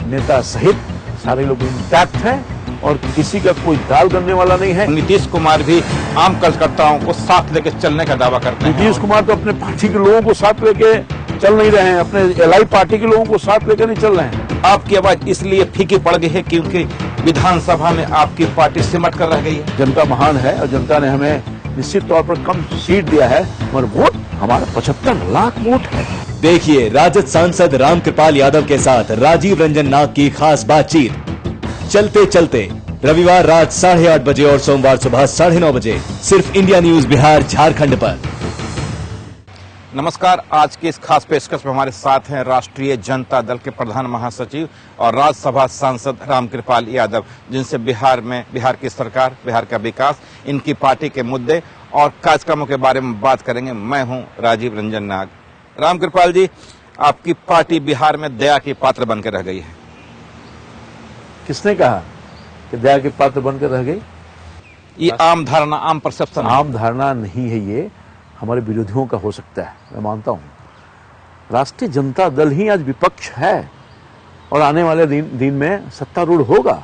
नेता सहित सारे लोग इंटैक्ट हैं और किसी का कोई दाल गलने वाला नहीं है। नीतीश कुमार भी आम कार्यकर्ताओं को साथ लेकर चलने का दावा करते हैं। नीतीश कुमार तो अपने पार्टी के लोगों को साथ लेके चल नहीं रहे हैं, अपने एलआई पार्टी के लोगों को साथ लेकर नहीं चल रहे हैं। आपकी आवाज इसलिए फीकी पड़ गई है क्योंकि विधानसभा में आपकी पार्टी सिमट कर रह गई है। जनता महान है और जनता ने हमें निश्चित तौर पर कम सीट दिया है, मगर वोट हमारा 75 लाख वोट है। देखिए राजद सांसद रामकृपाल यादव के साथ राजीव रंजन नाग की खास बातचीत चलते चलते रविवार रात 8:30 बजे और सोमवार सुबह 9:30 बजे सिर्फ इंडिया न्यूज बिहार झारखंड पर। नमस्कार, आज की इस खास पेशकश में हमारे साथ हैं राष्ट्रीय जनता दल के प्रधान महासचिव और राज्यसभा सांसद रामकृपाल यादव, जिनसे बिहार की सरकार, बिहार का विकास, इनकी पार्टी के मुद्दे और कार्यक्रमों के बारे में बात करेंगे। मैं हूं राजीव रंजन नाग। रामकृपाल जी, आपकी पार्टी बिहार में दया की पात्र बनकर रह गई है। किसने कहा कि दया के पात्र बनकर रह गई? ये आम धारणा, आम परसेप्शन। आम धारणा नहीं है, ये हमारे विरोधियों का हो सकता है, मैं मानता हूं। राष्ट्रीय जनता दल ही आज विपक्ष है और आने वाले दिन में सत्तारूढ़ होगा।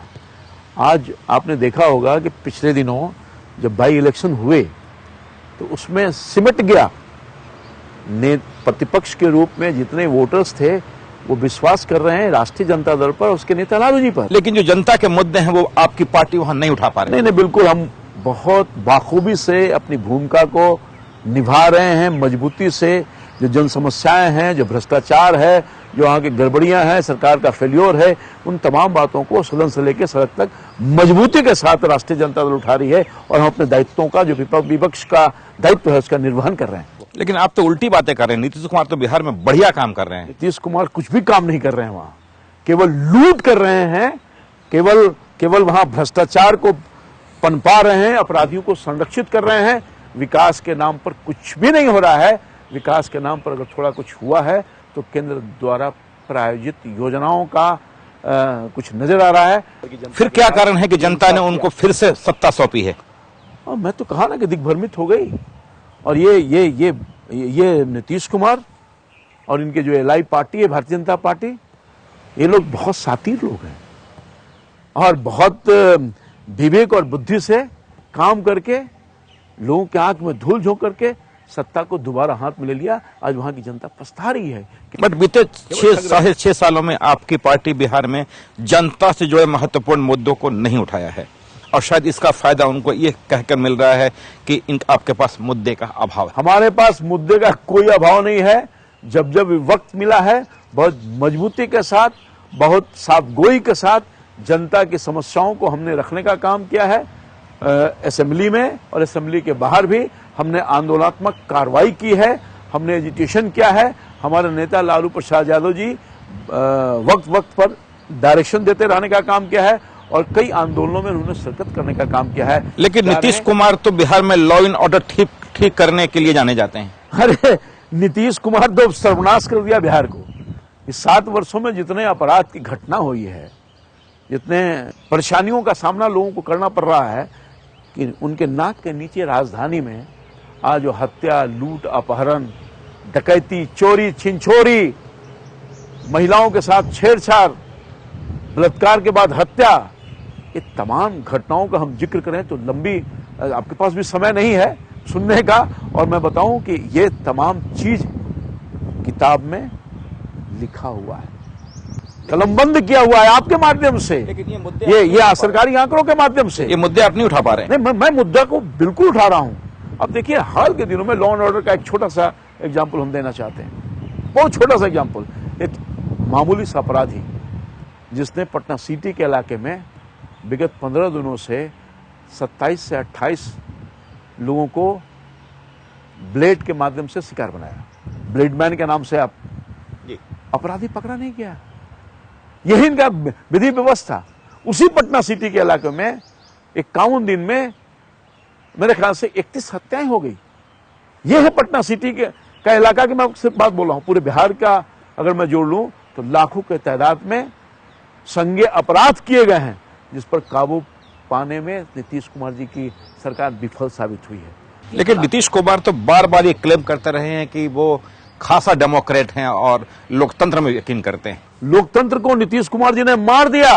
आज आपने देखा होगा कि पिछले दिनों जब बाई इलेक्शन हुए तो उसमें सिमट गया। प्रतिपक्ष के रूप में जितने वोटर्स थे वो विश्वास कर रहे हैं राष्ट्रीय जनता दल पर, उसके नेता लालू जी पर। लेकिन जो जनता के मुद्दे हैं वो आपकी पार्टी वहां नहीं उठा पा रही। नहीं, बिल्कुल हम बहुत बाखूबी से अपनी भूमिका को निभा रहे हैं, मजबूती से। जो जन समस्याएं हैं, जो भ्रष्टाचार है, जो वहां की गड़बड़ियां हैं, सरकार का फेल्योर है, उन तमाम बातों को सदन से लेकर सड़क तक मजबूती के साथ राष्ट्रीय जनता दल उठा रही है और हम अपने दायित्वों का, जो विपक्ष का दायित्व है, उसका निर्वहन कर रहे हैं। लेकिन आप तो उल्टी बातें कर रहे हैं। नीतीश कुमार तो बिहार में बढ़िया काम कर रहे हैं। नीतीश कुमार कुछ भी काम नहीं कर रहे हैं, वहां केवल लूट कर रहे हैं, केवल वहां भ्रष्टाचार को पनपा रहे हैं, अपराधियों को संरक्षित कर रहे हैं। विकास के नाम पर कुछ भी नहीं हो रहा है। विकास के नाम पर अगर थोड़ा कुछ हुआ है तो केंद्र द्वारा प्रायोजित योजनाओं का कुछ नजर आ रहा है। फिर क्या कारण है कि जनता ने उनको फिर से सत्ता सौंपी है? और मैं तो कहा ना कि दिग्भ्रमित हो गई। और ये नीतीश कुमार और इनके जो एलआई पार्टी है, भारतीय जनता पार्टी, ये लोग बहुत शातिर लोग हैं और बहुत विवेक और बुद्धि से काम करके लोगों के आंख में धूल झोंक करके सत्ता को दोबारा हाथ में ले लिया। आज वहां की जनता पछता रही है। बट बीते 6 सालों में आपकी पार्टी बिहार में जनता से जुड़े महत्वपूर्ण मुद्दों को नहीं उठाया है और शायद इसका फायदा उनको ये कहकर मिल रहा है कि आपके पास मुद्दे का अभाव है। हमारे पास मुद्दे का कोई अभाव नहीं है। जब वक्त मिला है, बहुत मजबूती के साथ, बहुत साफगोई के साथ जनता की समस्याओं को हमने रखने का काम किया है। असेंबली में और असेंबली के बाहर भी हमने आंदोलनात्मक कार्रवाई की है, हमने एजिटेशन किया है। हमारे नेता लालू प्रसाद यादव जी वक्त पर डायरेक्शन देते रहने का काम किया है और कई आंदोलनों में उन्होंने शिरकत करने का काम किया है। लेकिन नीतीश कुमार तो बिहार में लॉ एंड ऑर्डर ठीक करने के लिए जाने जाते हैं। अरे नीतीश कुमार तो सर्वनाश कर दिया बिहार को। इस 7 वर्षों में जितने अपराध की घटना हुई है, जितने परेशानियों का सामना लोगों को करना पड़ रहा है, कि उनके नाक के नीचे राजधानी में आज जो हत्या, लूट, अपहरण, डकैती, चोरी, छिनछोरी, महिलाओं के साथ छेड़छाड़, बलात्कार के बाद हत्या, ये तमाम घटनाओं का हम जिक्र करें तो लंबी, आपके पास भी समय नहीं है सुनने का। और मैं बताऊं कि ये तमाम चीज किताब में लिखा हुआ है, कलमबंद किया हुआ है आपके माध्यम से। लेकिन ये मुद्दे, ये सरकारी आंकड़ों के माध्यम से ये मुद्दे आप नहीं उठा पा रहे हैं। नहीं, मैं मुद्दा को बिल्कुल उठा रहा हूं। अब देखिए, हाल के दिनों में लॉ एंड ऑर्डर का एक छोटा सा एग्जाम्पल हम देना चाहते हैं, बहुत छोटा सा एग्जाम्पल। एक मामूली सा अपराधी जिसने पटना सिटी के इलाके में विगत 15 दिनों से 27 से 28 लोगों को ब्लेड के माध्यम से शिकार बनाया, ब्लेडमैन के नाम से आप अपराधी पकड़ा नहीं गया। यही इनका विधि व्यवस्था। उसी पटना सिटी के इलाके में 51 दिन में मेरे ख्याल से 31 हत्याएं हो गई। यह है पटना सिटी का इलाका की मैं सिर्फ बात बोल रहा हूं। पूरे बिहार का अगर मैं जोड़ लूं तो लाखों के तादाद में संज्ञेय अपराध किए गए हैं, जिस पर काबू पाने में नीतीश कुमार जी की सरकार विफल साबित हुई है। लेकिन नीतीश कुमार तो बार बार ये क्लेम करते रहे हैं कि वो खासा डेमोक्रेट हैं और लोकतंत्र में यकीन करते हैं। लोकतंत्र को नीतीश कुमार जी ने मार दिया।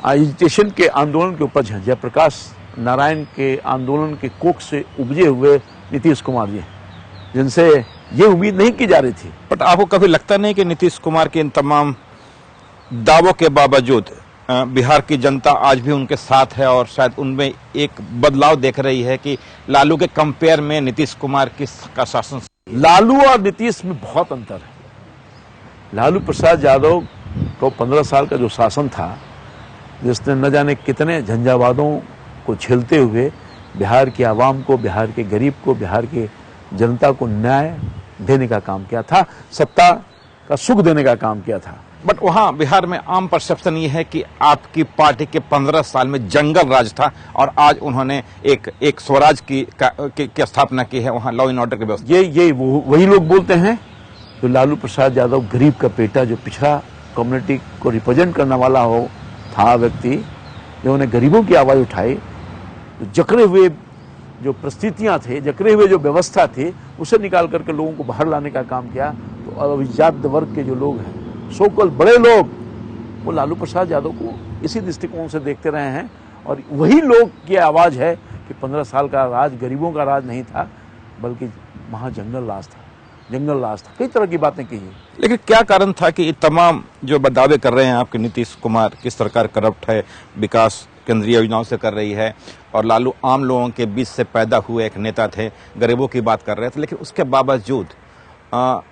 एजिटेशन के आंदोलन के उपज हैं, जयप्रकाश नारायण के आंदोलन के कोख से उपजे हुए नीतीश कुमार जी, जिनसे ये उम्मीद नहीं की जा रही थी। बट आपको कभी लगता नहीं कि नीतीश कुमार के इन तमाम दावों के बावजूद बिहार की जनता आज भी उनके साथ है और शायद उनमें एक बदलाव देख रही है कि लालू के कंपेयर में नीतीश कुमार का शासन? लालू और नीतीश में बहुत अंतर है। लालू प्रसाद यादव को 15 साल का जो शासन था, जिसने न जाने कितने झंझावादों को झेलते हुए बिहार की आवाम को, बिहार के गरीब को, बिहार की जनता को न्याय देने का काम किया था, सत्ता का सुख देने का काम किया था। बट वहां बिहार में आम परसेप्शन ये है कि आपकी पार्टी के 15 साल में जंगल राज था और आज उन्होंने एक स्वराज की स्थापना की है, वहां लॉ एंड ऑर्डर की व्यवस्था। ये वही लोग बोलते हैं जो लालू प्रसाद यादव गरीब का बेटा, जो पिछड़ा कम्युनिटी को रिप्रेजेंट करने वाला था व्यक्ति, जो उन्हें गरीबों की आवाज उठाई, जकड़े हुए जो परिस्थितियां थे, जकड़े हुए जो व्यवस्था थी, उसे निकाल करके लोगों को बाहर लाने का काम किया। तो अभिजात वर्ग के जो लोग हैं, सोकल बड़े लोग, वो लालू प्रसाद यादव को इसी दृष्टिकोण से देखते रहे हैं। और वही लोग की आवाज है कि 15 साल का राज गरीबों का राज नहीं था, बल्कि वहां जंगल राज था, जंगल राज था। कई तरह की बातें कही है। लेकिन क्या कारण था कि ये तमाम जो दावे कर रहे हैं आपके नीतीश कुमार की सरकार करप्ट है, विकास केंद्रीय योजनाओं से कर रही है, और लालू आम लोगों के बीच से पैदा हुए एक नेता थे, गरीबों की बात कर रहे थे, लेकिन उसके बावजूद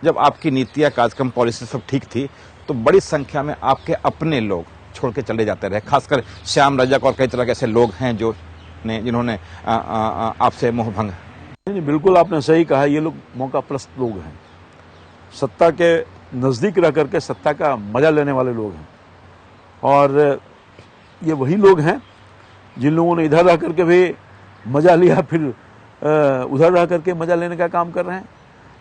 जब आपकी नीतियां, कार्यक्रम, पॉलिसी सब ठीक थी, तो बड़ी संख्या में आपके अपने लोग छोड़ के चले जाते रहे, खासकर श्याम रजक और कई तरह के ऐसे लोग हैं जिन्होंने आपसे मोह भंग। नहीं, बिल्कुल आपने सही कहा। ये लोग मौकापरस्त लोग हैं, सत्ता के नजदीक रह करके सत्ता का मजा लेने वाले लोग हैं। और ये वही लोग हैं जिन लोगों ने इधर रह करके भी मजा लिया, फिर उधर रह करके मजा लेने का काम कर रहे हैं।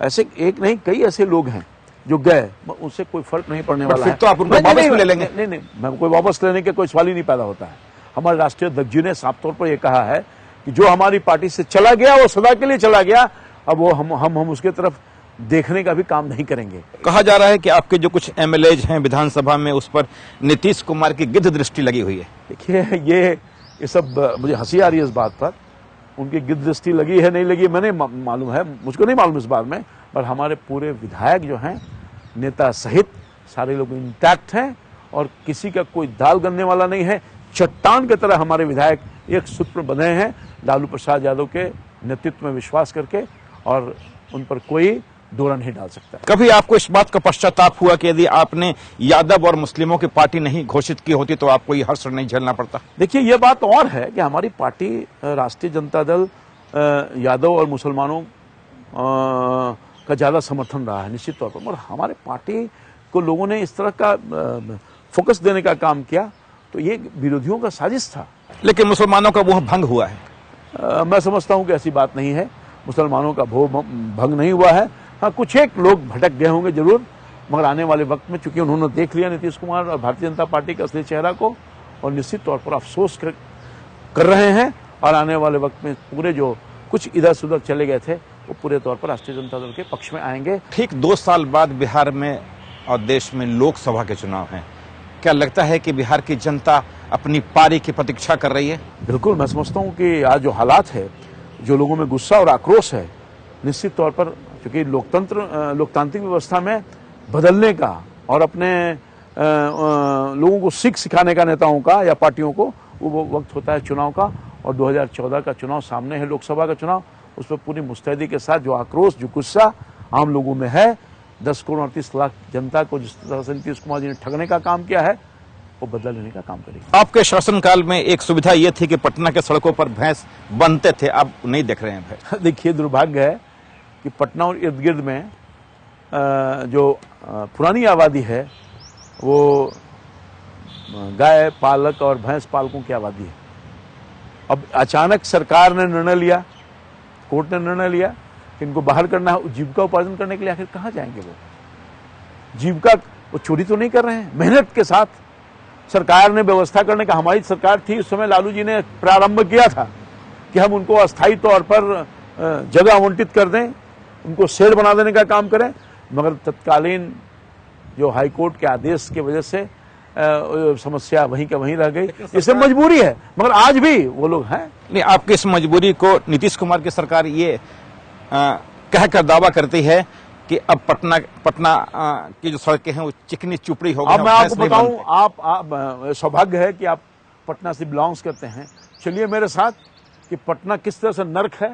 ऐसे एक नहीं, कई ऐसे लोग हैं जो गए, उससे कोई फर्क नहीं पड़ने वाला फिर है। तो आप उनको वापस ले लेंगे। नहीं, मैं कोई वापस लेने के कोई सवाल ही नहीं पैदा होता है। हमारे राष्ट्रीय अध्यक्ष जी ने साफ तौर पर यह कहा है कि जो हमारी पार्टी से चला गया वो सदा के लिए चला गया, अब वो हम उसके तरफ देखने का भी काम नहीं करेंगे। कहा जा रहा है कि आपके जो कुछ एमएलएज हैं विधानसभा में, उस पर नीतीश कुमार की गिद्ध दृष्टि लगी हुई है। देखिए, ये सब मुझे हंसी आ रही है इस बात पर। उनकी गिद्ध दृष्टि लगी है नहीं लगी मैंने मालूम है, मुझको नहीं मालूम इस बात में, पर हमारे पूरे विधायक जो हैं, नेता सहित सारे लोग इंटैक्ट हैं और किसी का कोई दाल गलने वाला नहीं है। चट्टान की तरह हमारे विधायक एक सूत्र में बंधे हैं लालू प्रसाद यादव के नेतृत्व में विश्वास करके, और उन पर कोई डोरा नहीं डाल सकता। कभी आपको इस बात का पश्चाताप हुआ कि यदि आपने यादव और मुस्लिमों की पार्टी नहीं घोषित की होती तो आपको ये हर्ष नहीं झेलना पड़ता? देखिए, ये बात और है कि हमारी पार्टी राष्ट्रीय जनता दल यादव और मुसलमानों का ज्यादा समर्थन रहा है निश्चित तौर पर, और हमारे पार्टी को लोगों ने इस तरह का फोकस देने का काम किया, तो ये विरोधियों का साजिश था। लेकिन मुसलमानों का मोह भंग हुआ है। मैं समझता हूं कि ऐसी बात नहीं है, मुसलमानों का भंग नहीं हुआ है। हाँ, कुछ एक लोग भटक गए होंगे जरूर, मगर आने वाले वक्त में चूंकि उन्होंने देख लिया नीतीश कुमार और भारतीय जनता पार्टी के असली चेहरा को, और निश्चित तौर पर अफसोस कर रहे हैं, और आने वाले वक्त में पूरे जो कुछ इधर से उधर चले गए थे वो पूरे तौर पर राष्ट्रीय जनता दल के पक्ष में आएंगे। ठीक 2 साल बाद बिहार में और देश में लोकसभा के चुनाव हैं, क्या लगता है कि बिहार की जनता अपनी पारी की प्रतीक्षा कर रही है? बिल्कुल, मैं समझता हूं कि आज जो हालात है, जो लोगों में गुस्सा और आक्रोश है, निश्चित तौर पर क्योंकि लोकतांत्रिक व्यवस्था में बदलने का और अपने लोगों को सीख सिखाने का नेताओं का या पार्टियों को, वो वक्त होता है चुनाव का। और 2014 का चुनाव सामने है, लोकसभा का चुनाव, उस पर पूरी मुस्तैदी के साथ जो आक्रोश, जो गुस्सा आम लोगों में है, 10 करोड़ 38 लाख जनता को जिस तरह से नीतीश कुमार जी ने ठगने का काम किया है, वो बदला लेने का काम करेगी। आपके शासनकाल में एक सुविधा ये थी कि पटना के सड़कों पर भैंस बनते थे, अब नहीं देख रहे हैं भैंस। देखिए, दुर्भाग्य है कि पटना और इर्द गिर्द में जो पुरानी आबादी है वो गाय पालक और भैंस पालकों की आबादी है। अब अचानक सरकार ने निर्णय लिया, कोर्ट ने निर्णय लिया कि इनको बाहर करना है, जीविका उपार्जन करने के लिए आखिर कहाँ जाएंगे वो? जीविका वो चोरी तो नहीं कर रहे हैं, मेहनत के साथ सरकार ने व्यवस्था करने का, हमारी सरकार थी उस समय, लालू जी ने प्रारंभ किया था कि हम उनको अस्थायी तौर पर जगह आवंटित कर दें, उनको शेड बना देने का काम करें, मगर तत्कालीन जो हाईकोर्ट के आदेश की वजह से समस्या वहीं का वहीं रह गई। इससे मजबूरी है, मगर आज भी वो लोग हैं। नहीं, आपकी इस मजबूरी को नीतीश कुमार की सरकार ये कहकर दावा करती है कि अब पटना की जो सड़कें हैं वो चिकनी चुपड़ी हो गई। अब मैं आपको बताऊं, आप सौभाग्य है कि आप पटना से बिलोंग्स करते हैं। चलिए मेरे साथ कि पटना किस तरह से नर्क है,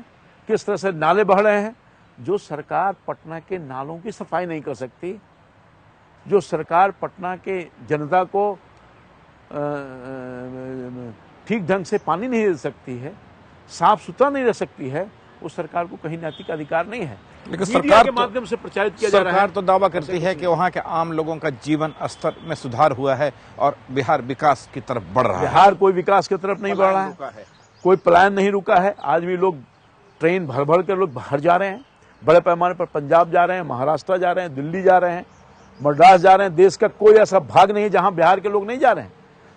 किस तरह से नाले बह रहे हैं। जो सरकार पटना के नालों की सफाई नहीं कर सकती, जो सरकार पटना के जनता को ठीक ढंग से पानी नहीं दे सकती है, साफ सुथरा नहीं रह सकती है, उस सरकार को कहीं नैतिक अधिकार नहीं है। लेकिन सरकार के माध्यम से प्रचारित किया जा रहा है। सरकार तो दावा करती है कि वहाँ के आम लोगों का जीवन स्तर में सुधार हुआ है और बिहार विकास की तरफ बढ़ रहा है। बिहार कोई विकास की तरफ नहीं बढ़ रहा है, कोई पलायन नहीं रुका है। आज भी लोग ट्रेन भर भर कर लोग बाहर जा रहे हैं, बड़े पैमाने पर पंजाब जा रहे हैं, महाराष्ट्र जा रहे हैं, दिल्ली जा रहे हैं, मद्रास जा रहे हैं। देश का कोई ऐसा भाग नहीं है जहां बिहार के लोग नहीं जा रहे हैं।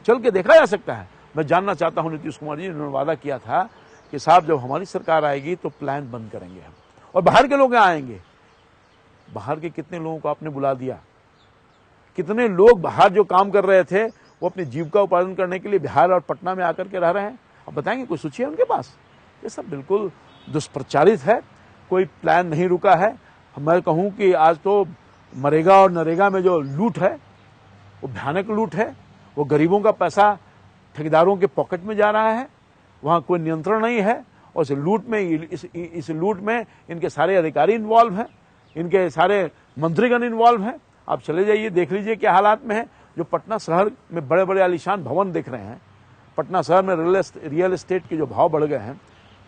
चल के देखा जा सकता है। मैं जानना चाहता हूं नीतीश कुमार जी, उन्होंने वादा किया था कि साहब जब हमारी सरकार आएगी तो प्लान बंद करेंगे हम, और बाहर के लोग यहाँ आएंगे। बाहर के कितने लोगों को आपने बुला दिया? कितने लोग बाहर जो काम कर रहे थे वो अपनी जीविका उपार्जन करने के लिए बिहार और पटना में आकर के रह रहे हैं? अब बताएंगे, कोई सूची है उनके पास? ये सब बिल्कुल दुष्प्रचारित है, कोई प्लान नहीं रुका है। मैं कहूं कि आज तो मनरेगा और नरेगा में जो लूट है वो भयानक लूट है। वो गरीबों का पैसा ठेकेदारों के पॉकेट में जा रहा है, वहां कोई नियंत्रण नहीं है। और इस लूट में इनके सारे अधिकारी इन्वॉल्व हैं, इनके सारे मंत्रीगण इन्वॉल्व हैं। आप चले जाइए, देख लीजिए क्या हालात में है। जो पटना शहर में बड़े बड़े आलीशान भवन देख रहे हैं, पटना शहर में रियल एस्टेट के जो भाव बढ़ गए हैं,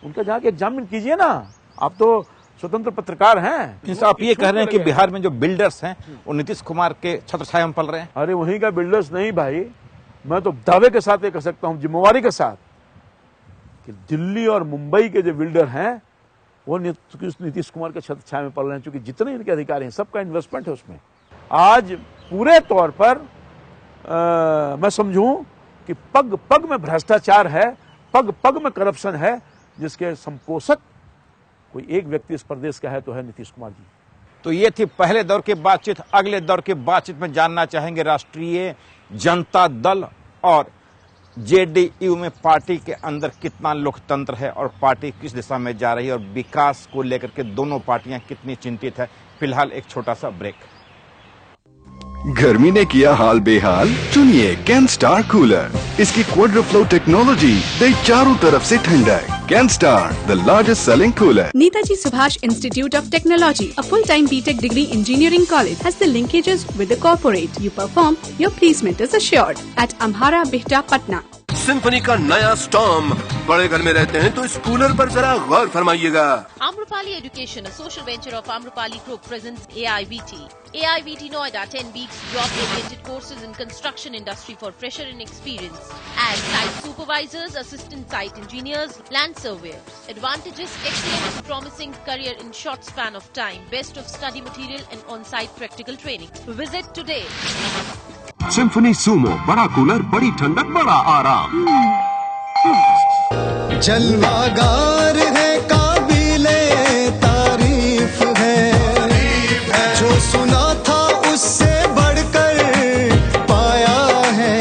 उनका जाके एग्जामिन कीजिए ना। आप तो स्वतंत्र पत्रकार हैं। आप ये कह रहे हैं कि बिहार में जो बिल्डर्स हैं वो नीतीश कुमार के छत्रछाया में पल रहे हैं? अरे वहीं का बिल्डर्स नहीं भाई, मैं तो दावे के साथ ये कह सकता हूं, जिम्मेवारी के साथ, कि दिल्ली और मुंबई के जो बिल्डर हैं वो नीतीश कुमार के छत्रछाया में पल रहे हैं। क्योंकि जितने इनके अधिकारी हैं सबका इन्वेस्टमेंट है उसमें। आज पूरे तौर पर मैं समझूं कि पग पग में भ्रष्टाचार है, पग पग में करप्शन है, जिसके संपोषक कोई एक व्यक्ति इस प्रदेश का है तो है नीतीश कुमार जी। तो ये थी पहले दौर की बातचीत। अगले दौर की बातचीत में जानना चाहेंगे राष्ट्रीय जनता दल और जेडीयू में पार्टी के अंदर कितना लोकतंत्र है और पार्टी किस दिशा में जा रही है और विकास को लेकर के दोनों पार्टियां कितनी चिंतित है। फिलहाल एक छोटा सा ब्रेक। गर्मी ने किया हाल बेहाल? चुनिए कैनस्टार कूलर। इसकी क्वाड्राफ्लो टेक्नोलॉजी दे चारों तरफ से ठंडक। Kenstar, the largest selling cooler. Netaji Subhash Institute of Technology, a full-time BTech degree engineering college, has the linkages with the corporate. You perform, your placement is assured at Amhara Bihta, Patna. Symphony का नया storm. बड़े घर में रहते हैं तो इस cooler पर जरा गौर फरमाइएगा। Amrapali Education, a social venture of Amrapali Group, presents AIVT. AIVT Noida 10 weeks job-oriented courses in construction industry for fresher and experience as site supervisors, assistant site engineers, land surveyors. Advantages: excellent and promising career in short span of time, best of study material and on-site practical training. Visit today. Symphony Sumo, बड़ा cooler, बड़ी ठंडक, बड़ा आराम। जलवागार है, काबिले तारीफ है, जो सुना था उससे बढ़कर पाया है,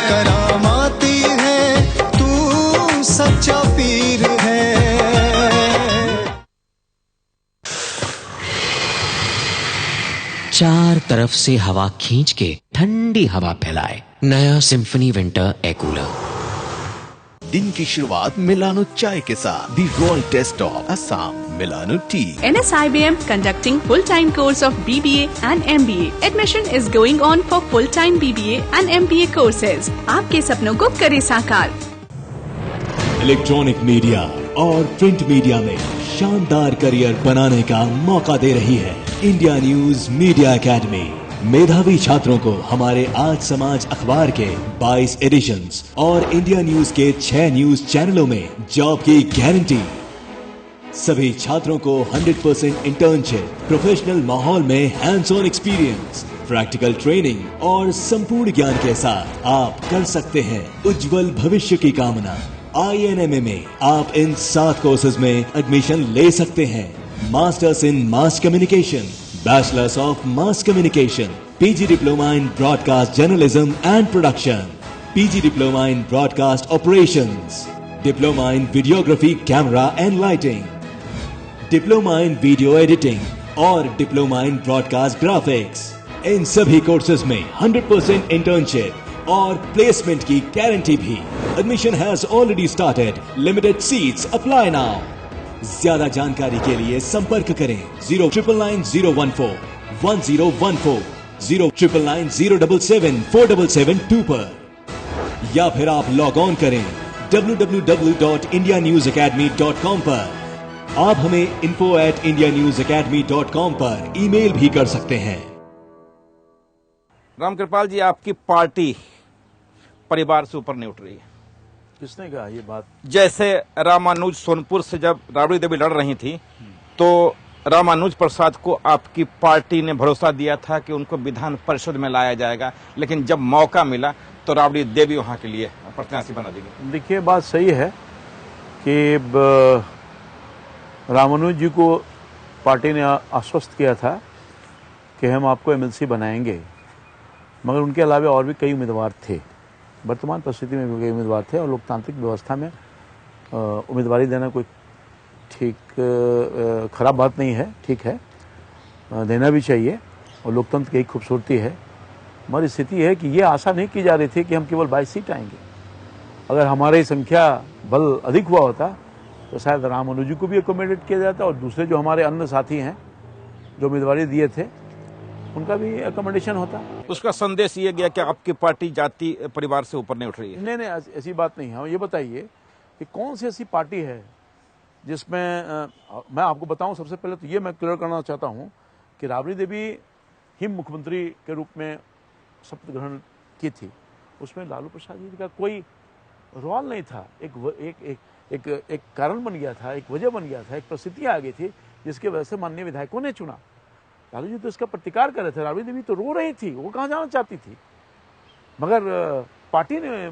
करामाती है, तू सच्चा पीर है। चार तरफ से हवा खींच के ठंडी हवा फैलाए, नया सिम्फनी विंटर एयर कूलर। दिन की शुरुआत मिलानो चाय के साथ। The royal taste of Assam Milano tea. NSIBM conducting full-time course of BBA and MBA. Admission is going on for full-time BBA and MBA courses. आपके सपनों को करे साकार। इलेक्ट्रॉनिक मीडिया और प्रिंट मीडिया में शानदार करियर बनाने का मौका दे रही है इंडिया न्यूज मीडिया एकेडमी। मेधावी छात्रों को हमारे आज समाज अखबार के 22 एडिशंस और इंडिया न्यूज के 6 न्यूज चैनलों में जॉब की गारंटी। सभी छात्रों को 100% इंटर्नशिप, प्रोफेशनल माहौल में hands on experience, practical training और संपूर्ण ज्ञान के साथ आप कर सकते हैं उज्जवल भविष्य की कामना। INMA में आप इन 7 कोर्सेज में एडमिशन ले सकते हैं। Masters in Mass Communication, Bachelors of Mass Communication, PG Diploma in Broadcast Journalism and Production, PG Diploma in Broadcast Operations, Diploma in Videography, Camera and Lighting, Diploma in Video Editing और Diploma in Broadcast Graphics. इन सभी courses में 100% internship और placement की guarantee भी. Admission has already started. Limited seats apply now. ज्यादा जानकारी के लिए संपर्क करें 0999014 1014 09990774772 पर या फिर आप लॉग ऑन करें www.indianewsacademy.com पर. आप हमें info@indianewsacademy.com पर ईमेल भी कर सकते हैं. रामकृपाल जी, आपकी पार्टी परिवार से ऊपर नहीं उठ रही है. किसने कहा ये बात? जैसे रामानुज सोनपुर से जब राबड़ी देवी लड़ रही थी तो रामानुज प्रसाद को आपकी पार्टी ने भरोसा दिया था कि उनको विधान परिषद में लाया जाएगा, लेकिन जब मौका मिला तो राबड़ी देवी वहां के लिए प्रत्याशी बना दी गई. देखिए, बात सही है कि रामानुज जी को पार्टी ने आश्वस्त किया था कि हम आपको एमएलसी बनाएंगे, मगर उनके अलावा और भी कई उम्मीदवार थे. वर्तमान परिस्थिति में भी कई उम्मीदवार थे और लोकतांत्रिक व्यवस्था में उम्मीदवारी देना कोई ठीक खराब बात नहीं है, ठीक है, देना भी चाहिए और लोकतंत्र की एक खूबसूरती है. मगर स्थिति है कि ये आशा नहीं की जा रही थी कि हम केवल 22 सीट आएंगे. अगर हमारी संख्या बल अधिक हुआ होता तो शायद रामानुज जी को भी एकोमोडेट किया जाता और दूसरे जो हमारे अन्य साथी हैं जो उम्मीदवारी दिए थे उनका भी एकोमोडेशन होता. उसका संदेश ये गया कि आपकी पार्टी जाति परिवार से ऊपर नहीं उठ रही है. नहीं, ऐसी बात नहीं है. ये बताइए कि कौन सी ऐसी पार्टी है जिसमें मैं आपको बताऊं, सबसे पहले तो ये मैं क्लियर करना चाहता हूं कि राबड़ी देवी ही मुख्यमंत्री के रूप में शपथ ग्रहण की थी. उसमें लालू प्रसाद जी का कोई रोल नहीं था. एक कारण बन गया था, एक वजह बन गया था, एक परिस्थिति आ गई थी जिसकी वजह से माननीय विधायकों ने चुना. लालू जी तो इसका प्रतिकार कर रहे थे, राबड़ी देवी तो रो रही थी, वो कहाँ जाना चाहती थी, मगर पार्टी ने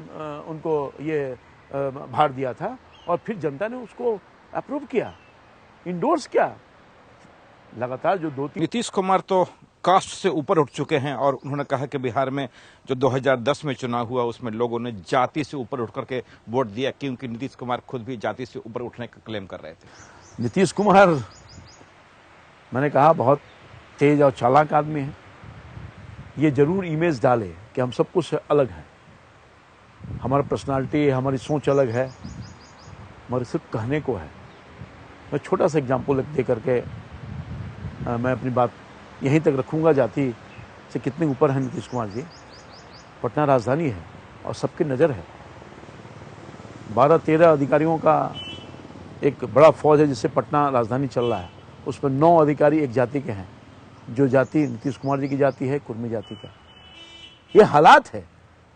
उनको ये भार दिया था और फिर जनता ने उसको अप्रूव किया, इंडोर्स किया. लगातार जो 2-3 नीतीश कुमार तो कास्ट से ऊपर उठ चुके हैं और उन्होंने कहा कि बिहार में जो 2010 में चुनाव हुआ उसमें लोगों ने जाति से ऊपर उठ करके वोट दिया, क्योंकि नीतीश कुमार खुद भी जाति से ऊपर उठने का क्लेम कर रहे थे. नीतीश कुमार, मैंने कहा, बहुत तेज और चालाक आदमी है. ये जरूर इमेज डाले कि हम सब कुछ अलग हैं, हमारा पर्सनालिटी, हमारी सोच अलग है, मगर सिर्फ कहने को है. मैं छोटा सा एग्जाम्पल दे करके मैं अपनी बात यहीं तक रखूंगा. जाति से कितने ऊपर हैं नीतीश कुमार जी. पटना राजधानी है और सबकी नज़र है. 12-13 अधिकारियों का एक बड़ा फौज है जिससे पटना राजधानी चल रहा है. उसमें 9 अधिकारी एक जाति के हैं, जो जाति नीतीश कुमार जी की जाति है, कुर्मी जाति का. ये हालात है.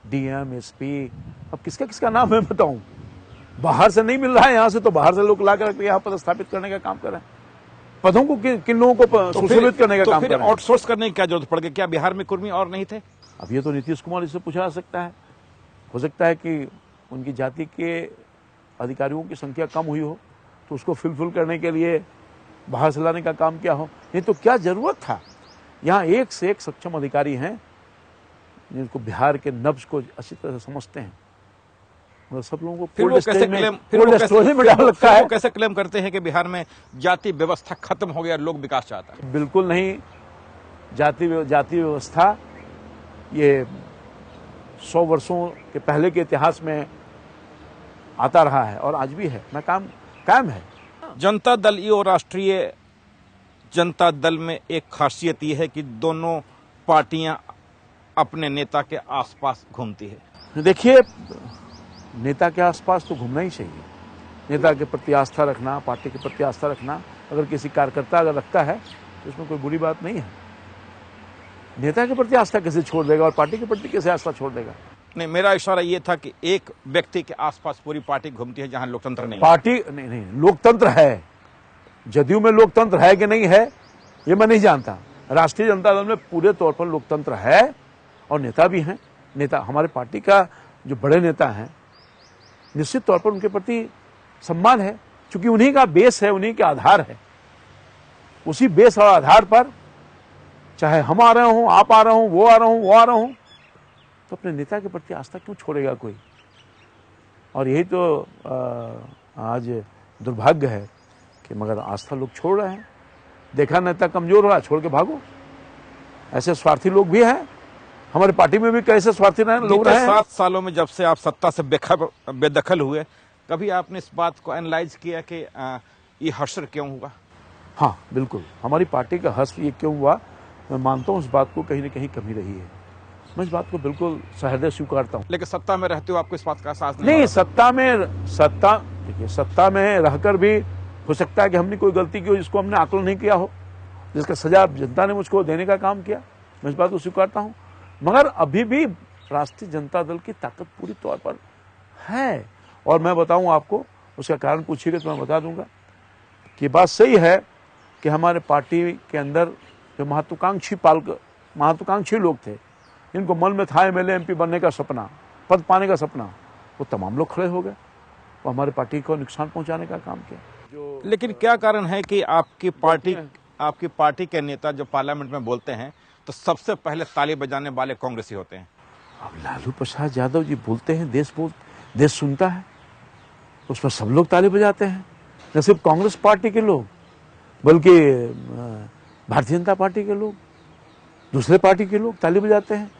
डीएम, एसपी, अब किसका किसका नाम मैं बताऊं. बाहर से नहीं मिल रहा है, यहां से तो बाहर से लोग ला कर यहाँ पर स्थापित करने का काम कर रहे हैं. पदों को किन लोगों को सुशोभित करने का काम कर रहे हैं. आउटसोर्स करने की क्या जरूरत पड़ गई? क्या बिहार में कुर्मी और नहीं थे? अब ये तो नीतीश कुमार जी से पूछा जा सकता है. हो सकता है कि उनकी जाति के अधिकारियों की संख्या कम हुई हो तो उसको फिलफिल करने के लिए बाहर से लाने का काम किया हो. नहीं तो क्या जरूरत था. यहाँ एक से एक सक्षम अधिकारी हैं जिनको बिहार के नब्ज को अच्छी तरह से समझते हैं. मतलब सब लोगों को कोल्ड स्टोरेज में डाल रखा है. कैसे क्लेम करते हैं कि बिहार में जाति व्यवस्था खत्म हो गया, लोग विकास चाहता है? बिल्कुल नहीं. जाति व्यवस्था ये 100 वर्षों के पहले के इतिहास में आता रहा है और आज भी है. मैं कायम है. जनता दल और राष्ट्रीय जनता दल में एक खासियत यह है कि दोनों पार्टियां अपने नेता के आसपास घूमती है. देखिए, नेता के आसपास तो घूमना ही चाहिए. नेता के प्रति आस्था रखना, पार्टी के प्रति आस्था रखना, अगर किसी कार्यकर्ता अगर रखता है तो इसमें कोई बुरी बात नहीं है. नेता के प्रति आस्था कैसे छोड़ देगा और पार्टी के प्रति कैसे आस्था छोड़ देगा? नहीं, मेरा इशारा ये था कि एक व्यक्ति के आसपास पूरी पार्टी घूमती है जहां लोकतंत्र नहीं. पार्टी नहीं, लोकतंत्र है. जदयू में लोकतंत्र है कि नहीं है ये मैं नहीं जानता. राष्ट्रीय जनता दल में पूरे तौर पर लोकतंत्र है और नेता भी हैं. नेता, हमारे पार्टी का जो बड़े नेता हैं, निश्चित तौर पर उनके प्रति सम्मान है, क्योंकि उन्हीं का बेस है, उन्हीं के आधार है. उसी बेस और आधार पर चाहे हम आ रहे हों, आप आ रहे हों, वो आ रहे हों, वो आ रहे हों, तो अपने नेता के प्रति आस्था क्यों छोड़ेगा कोई? और यही तो आज दुर्भाग्य है कि मगर आस्था लोग छोड़ रहे हैं। देखा नेता कमजोर हो रहा, छोड़ के भागो। ऐसे स्वार्थी लोग भी हैं हमारे पार्टी में भी, कैसे स्वार्थी लोग रहे हैं। 7 सालों में जब से आप सत्ता से बेदखल हुए, कभी आपने इस बात को एनालाइज किया कि ये हश्र क्यों हुआ? हाँ बिल्कुल, हमारी पार्टी का हश्र ये क्यों हुआ, मैं मानता हूँ इस बात को कहीं न कहीं कमी रही है। मैं इस बात को बिल्कुल सहृदय स्वीकारता हूँ। लेकिन सत्ता में रहते हो आपको इस बात का एहसास नहीं? नहीं, सत्ता में रहकर भी हो सकता है कि हमने कोई गलती की हो जिसको हमने आकलन नहीं किया हो, जिसका सजा जनता ने मुझको देने का काम किया, मैं इस बात को स्वीकारता हूँ। मगर अभी भी राष्ट्रीय जनता दल की ताकत पूरी तौर पर है। और मैं बताऊं आपको, उसका कारण पूछिएगा तो मैं बता दूंगा कि बात सही है कि हमारे पार्टी के अंदर जो महत्वाकांक्षी लोग थे, इनको मन में था एमएलए MP बनने का सपना, पद पाने का सपना, वो तमाम लोग खड़े हो गए, वो हमारे पार्टी को नुकसान पहुंचाने का काम किया। लेकिन क्या कारण है कि आपकी पार्टी के नेता जो पार्लियामेंट में बोलते हैं तो सबसे पहले ताली बजाने वाले कांग्रेसी होते हैं? अब लालू प्रसाद यादव जी बोलते हैं, देश सुनता है, उस पर सब लोग ताली बजाते हैं। न सिर्फ कांग्रेस पार्टी के लोग, बल्कि भारतीय जनता पार्टी के लोग, दूसरे पार्टी के लोग ताली बजाते हैं।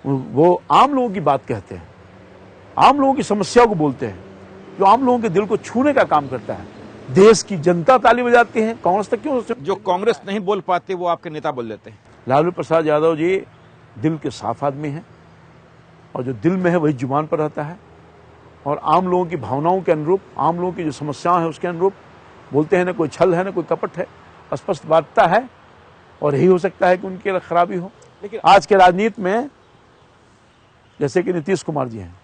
वो आम लोगों की बात कहते हैं, आम लोगों की समस्याओं को बोलते हैं, जो आम लोगों के दिल को छूने का काम करता है। देश की जनता ताली बजाती है, कांग्रेस तक क्यों? जो कांग्रेस नहीं बोल पाती वो आपके नेता बोल देते हैं। लालू प्रसाद यादव जी दिल के साफ आदमी हैं, और जो दिल में है वही जुबान पर रहता है, और आम लोगों की भावनाओं के अनुरूप, आम लोगों की जो समस्याएं हैं उसके अनुरूप बोलते हैं। ना कोई छल है, ना कोई कपट है, स्पष्ट बातता है। और यही हो सकता है कि उनकी खराबी हो। लेकिन आज के राजनीति में जैसे कि नीतीश कुमार जी हैं,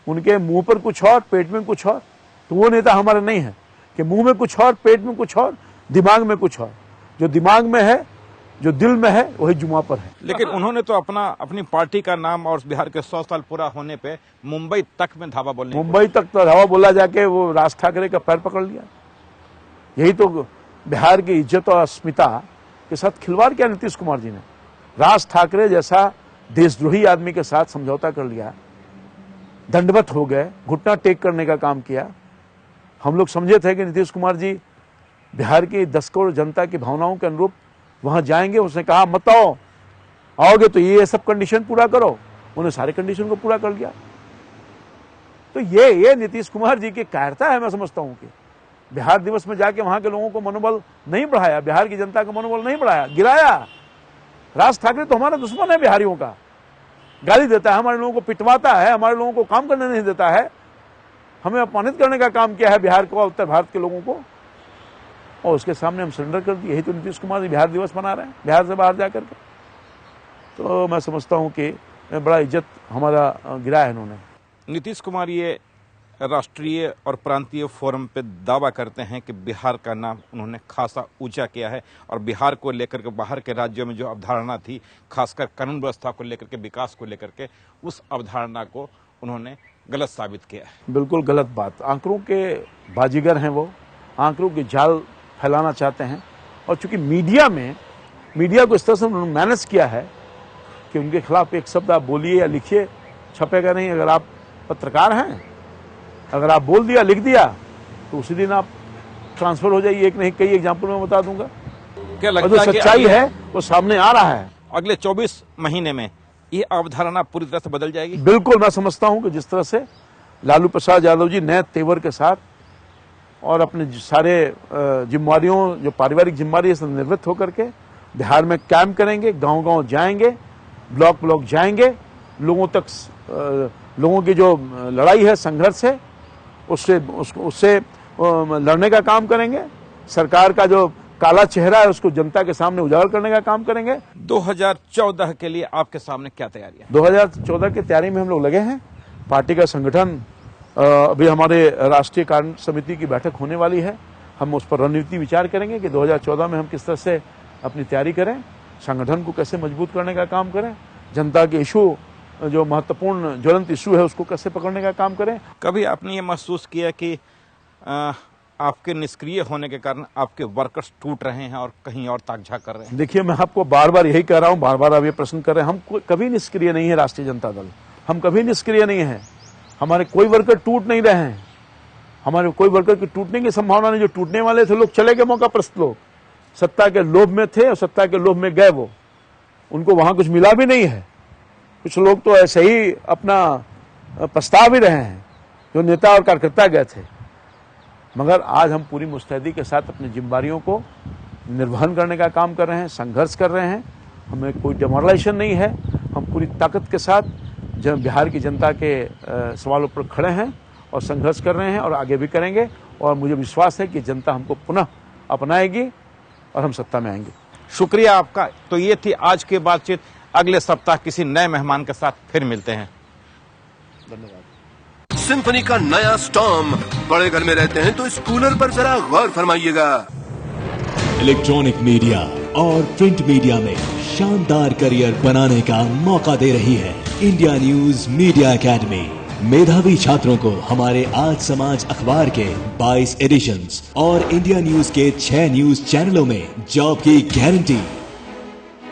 उनके मुंह पर कुछ और, पेट में कुछ और, तो वो नेता हमारे नहीं है कि मुंह में कुछ और, पेट में कुछ और, दिमाग में कुछ और। जो दिमाग में है, जो दिल में है, वही जुमा पर है। लेकिन उन्होंने तो अपनी पार्टी का नाम और बिहार के 100 साल पूरा होने पे मुंबई तक में धावा बोलने, मुंबई तक तो धावा बोला जाके वो राज ठाकरे का पैर पकड़ लिया। यही तो बिहार की इज्जत और अस्मिता के साथ खिलवाड़ किया नीतीश कुमार जी ने। राज ठाकरे जैसा देशद्रोही आदमी के साथ समझौता कर लिया, दंडवत हो गए, घुटना टेक करने का काम किया। हम लोग समझे थे कि नीतीश कुमार जी बिहार की 10 करोड़ जनता की भावनाओं के अनुरूप वहां जाएंगे। उसने कहा मत आओगे तो ये सब कंडीशन पूरा करो, उन्होंने सारे कंडीशन को पूरा कर लिया। तो ये नीतीश कुमार जी की कायरता है। मैं समझता हूं कि बिहार दिवस में जाके वहां के लोगों को मनोबल नहीं बढ़ाया, बिहार की जनता का मनोबल नहीं बढ़ाया, गिराया। राज ठाकरे तो हमारा दुश्मन है बिहारियों का, गाली देता है, हमारे लोगों को पिटवाता है, हमारे लोगों को काम करने नहीं देता है, हमें अपमानित करने का काम किया है बिहार को, उत्तर भारत के लोगों को, और उसके सामने हम सरेंडर कर दिए। यही तो नीतीश कुमार जी बिहार दिवस मना रहे हैं, बिहार से बाहर जाकर के। तो मैं समझता हूं कि बड़ा इज्जत हमारा गिराया है इन्होंने। नीतीश कुमार ये राष्ट्रीय और प्रांतीय फोरम पे दावा करते हैं कि बिहार का नाम उन्होंने खासा ऊंचा किया है, और बिहार को लेकर के बाहर के राज्यों में जो अवधारणा थी, खासकर कानून व्यवस्था को लेकर के, विकास को लेकर के, उस अवधारणा को उन्होंने गलत साबित किया है। बिल्कुल गलत बात। आंकड़ों के बाजीगर हैं वो, आंकड़ों के जाल फैलाना चाहते हैं। और चूंकि मीडिया को इस तरह से उन्होंने मैनेज किया है कि उनके खिलाफ एक शब्द आप बोलिए या लिखिए, छपेगा नहीं। अगर आप पत्रकार हैं, अगर आप बोल दिया, लिख दिया, तो उसी दिन आप ट्रांसफर हो जाइए। एक नहीं कई एग्जाम्पल मैं बता दूंगा। क्या लगता और जो है कि सच्चाई है वो सामने आ रहा है। अगले 24 महीने में ये अवधारणा पूरी तरह से बदल जाएगी? बिल्कुल। मैं समझता हूं कि जिस तरह से लालू प्रसाद यादव जी नए तेवर के साथ और अपने सारे जिम्मेवारियों, जो पारिवारिक जिम्मेवारी से निवृत्त होकर के बिहार में कैंप करेंगे, गांव-गांव जाएंगे, ब्लॉक जाएंगे, लोगों तक, लोगों की जो लड़ाई है, संघर्ष है, उससे लड़ने का काम करेंगे। सरकार का जो काला चेहरा है उसको जनता के सामने उजागर करने का काम करेंगे। 2014 के लिए आपके सामने क्या तैयारी है? 2014 की तैयारी में हम लोग लगे हैं। पार्टी का संगठन, अभी हमारे राष्ट्रीय कार्य समिति की बैठक होने वाली है। हम उस पर रणनीति विचार करेंगे कि 2014 में हम किस तरह से अपनी तैयारी करें, संगठन को कैसे मजबूत करने का काम करें, जनता के इशू, जो महत्वपूर्ण ज्वलंत इशू है, उसको कैसे पकड़ने का काम करें। कभी आपने ये महसूस किया कि आपके निष्क्रिय होने के कारण आपके वर्कर्स टूट रहे हैं और कहीं और ताकझाक कर रहे हैं। देखिए, मैं आपको बार बार यही कह रहा हूं, बार बार आप ये प्रश्न कर रहे हैं। हम कभी निष्क्रिय नहीं है राष्ट्रीय जनता दल, हम कभी निष्क्रिय नहीं है। हमारे कोई वर्कर टूट नहीं रहे हैं, हमारे कोई वर्कर की टूटने की संभावना नहीं। जो टूटने वाले थे लोग चले गए, मौका प्रस्त लोग सत्ता के लोभ में थे और सत्ता के लोभ में गए, वो उनको वहां कुछ मिला भी नहीं है। कुछ लोग तो ऐसे ही अपना पछता भी रहे हैं, जो नेता और कार्यकर्ता गए थे। मगर आज हम पूरी मुस्तैदी के साथ अपनी जिम्मेदारियों को निर्वहन करने का काम कर रहे हैं, संघर्ष कर रहे हैं। हमें कोई डिमोरलाइजेशन नहीं है। हम पूरी ताकत के साथ बिहार की जनता के सवालों पर खड़े हैं और संघर्ष कर रहे हैं और आगे भी करेंगे। और मुझे विश्वास है कि जनता हमको पुनः अपनाएगी और हम सत्ता में आएंगे। शुक्रिया आपका। तो ये थी आज की बातचीत। अगले सप्ताह किसी नए मेहमान के साथ फिर मिलते हैं। धन्यवाद। सिम्फनी का नया स्टॉर्म। बड़े घर में रहते हैं तो इस कूलर पर जरा गौर फरमाइएगा। इलेक्ट्रॉनिक मीडिया और प्रिंट मीडिया में शानदार करियर बनाने का मौका दे रही है इंडिया न्यूज मीडिया एकेडमी। मेधावी छात्रों को हमारे आज समाज अखबार के 22 एडिशंस और इंडिया न्यूज के 6 न्यूज चैनलों में जॉब की गारंटी।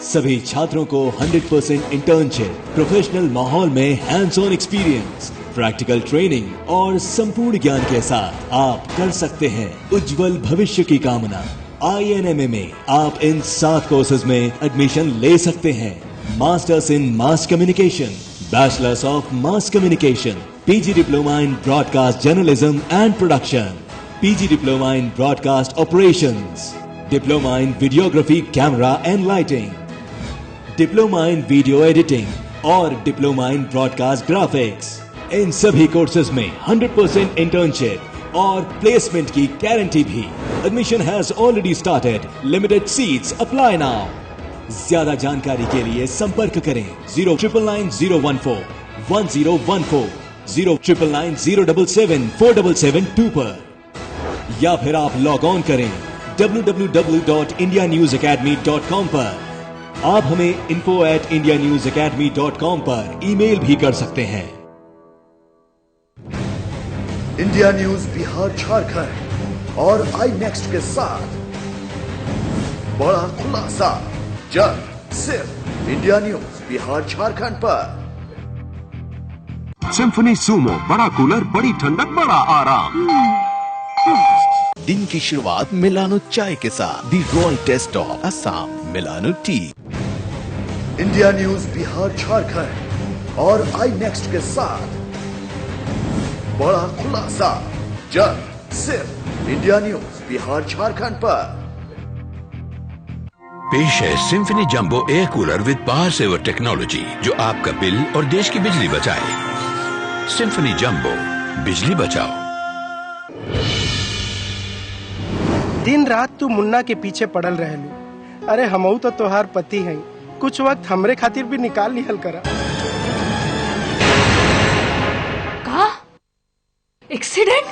सभी छात्रों को 100% इंटर्नशिप, प्रोफेशनल माहौल में hands on experience, practical training और संपूर्ण ज्ञान के साथ आप कर सकते हैं उज्जवल भविष्य की कामना। INMA में आप इन 7 कोर्सेज में एडमिशन ले सकते हैं। Masters in mass communication, bachelors of mass communication, PG diploma in broadcast journalism and production, PG diploma in broadcast operations, diploma in videography camera and lighting, diploma in video editing और diploma in broadcast graphics. इन सभी courses में 100% internship और placement की guarantee भी। Admission has already started. Limited seats apply now. ज्यादा जानकारी के लिए संपर्क करें 09990141014, 09990774772 पर, या फिर आप लॉग ऑन करें www.indianewsacademy.com पर। आप हमें info@indianewsacademy.com पर ईमेल भी कर सकते हैं। इंडिया न्यूज बिहार झारखंड और आई नेक्स्ट के साथ बड़ा खुलासा जल्द सिर्फ इंडिया न्यूज बिहार झारखंड पर। सिम्फनी सूमो, बड़ा कूलर, बड़ी ठंडक, बड़ा आराम। दिन की शुरुआत मिलानो चाय के साथ। The royal taste of Assam Milano tea. India news Bihar Jharkhand और आई नेक्स्ट के साथ बड़ा खुलासा जल्द सिर्फ इंडिया न्यूज बिहार झारखंड पर। पेश है Symphony jumbo air cooler with power saver technology, जो आपका बिल और देश की बिजली बचाए। सिम्फनी जंबो, बिजली बचाओ। दिन रात तू मुन्ना के पीछे पड़ल रहलू। अरे हमऊ तो तोहार पति हैं, कुछ वक्त हमरे खातिर भी निकाल लिहल करा। का एक्सीडेंट?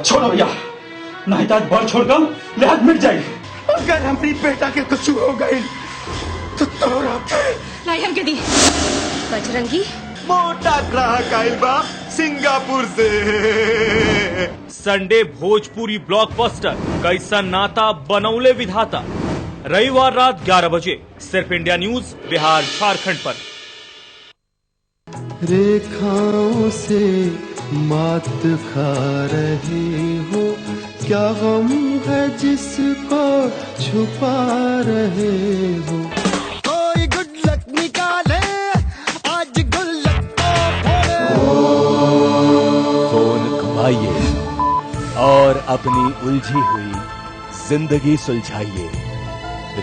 छोड़ो भैया, नहीं तो आज बड़ छोड़कर लेहत मिट जाएगी। अगर हमारी बेटा के कुछ हो गई तो तोरा लाई हम के दी बजरंगी। मोटा ग्राहक आइल बा सिंगापुर से। संडे भोजपुरी ब्लॉकबस्टर कैसा नाता बनौले विधाता, रविवार रात 11 बजे सिर्फ इंडिया न्यूज बिहार झारखंड पर। रेखाओं से मात खा रहे हो, क्या गम है जिसको छुपा रहे हो। कोई गुड लक निकाले आज गुल्लक फोन घुमाइए और अपनी उलझी हुई जिंदगी सुलझाइए।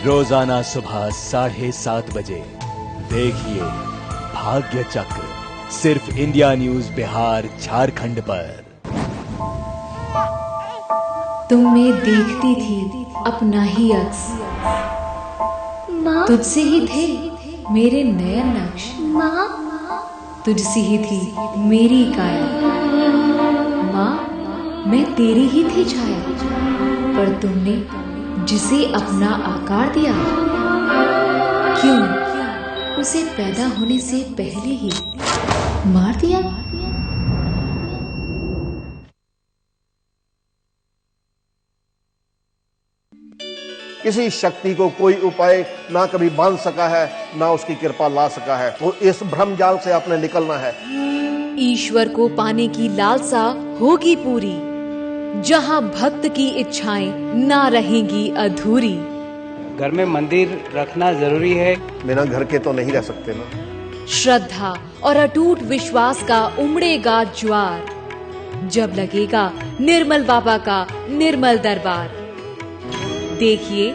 रोजाना सुबह 7:30 बजे देखिए भाग्य चक्र, सिर्फ इंडिया न्यूज बिहार झारखंड पर। तुम में देखती थी अपना ही अक्स, तुझसे ही थे मेरे नयन नक्श, तुझसे ही थी मेरी काया। माँ, मैं तेरी ही थी छाया, पर तुमने जिसे अपना आकार दिया, क्यों उसे पैदा होने से पहले ही मार दिया। किसी शक्ति को कोई उपाय ना कभी बांध सका है, ना उसकी कृपा ला सका है। तो इस भ्रम जाल से आपने निकलना है। ईश्वर को पाने की लालसा होगी पूरी, जहां भक्त की इच्छाएं ना रहेंगी अधूरी। घर में मंदिर रखना जरूरी है। बिना घर के तो नहीं रह सकते ना। श्रद्धा और अटूट विश्वास का उमड़ेगा ज्वार, जब लगेगा निर्मल बाबा का निर्मल दरबार। देखिए